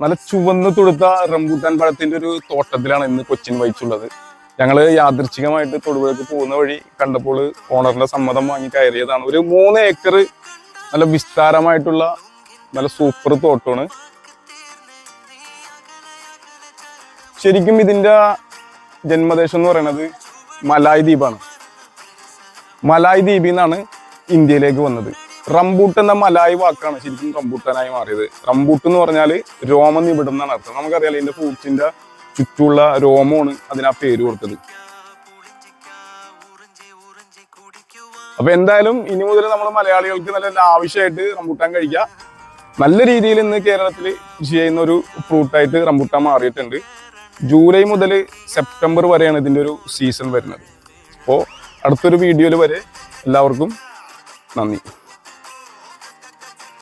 നല്ല ചുവന്ന് തുടുത്ത റംബൂട്ടാൻ പഴത്തിന്റെ ഒരു തോട്ടത്തിലാണ് ഇന്ന് കൊച്ചിൻ വഹിച്ചുള്ളത്. ഞങ്ങൾ യാദൃച്ഛികമായിട്ട് തൊടുപുഴക്ക് പോകുന്ന വഴി കണ്ടപ്പോൾ ഓണറിന്റെ സമ്മതം വാങ്ങി കയറിയതാണ്. ഒരു 3 ഏക്കർ നല്ല വിസ്താരമായിട്ടുള്ള നല്ല സൂപ്പർ തോട്ടമാണ്. ശരിക്കും ഇതിന്റെ ജന്മദേശം എന്ന് പറയുന്നത് മലായ് ദ്വീപാണ്. മലായ് ദ്വീപിൽ നിന്നാണ് ഇന്ത്യയിലേക്ക് വന്നത്. റംബൂട്ട് എന്ന മലായ് വാക്കാണ് ശരിക്കും റംബൂട്ടാനായി മാറിയത്. റംബൂട്ട് എന്ന് പറഞ്ഞാൽ രോമം നിബിഡം എന്നാണ് അർത്ഥം. നമുക്കറിയാലോ ഇതിന്റെ ഫ്രൂട്ട്സിന്റെ ചുറ്റുമുള്ള രോമമാണ് അതിനാ പേര് കൊടുത്തത്. അപ്പൊ എന്തായാലും ഇനി മുതൽ നമ്മൾ മലയാളികൾക്ക് നല്ല ആവശ്യമായിട്ട് റംബൂട്ടാൻ കഴിക്കാം. നല്ല രീതിയിൽ ഇന്ന് കേരളത്തിൽ കൃഷി ചെയ്യുന്ന ഒരു ഫ്രൂട്ടായിട്ട് റംബൂട്ടാൻ മാറിയിട്ടുണ്ട്. ജൂലൈ മുതൽ സെപ്റ്റംബർ വരെയാണ് ഇതിന്റെ ഒരു സീസൺ വരുന്നത്. അപ്പോൾ അടുത്തൊരു വീഡിയോയിൽ വരെ എല്ലാവർക്കും നന്ദി.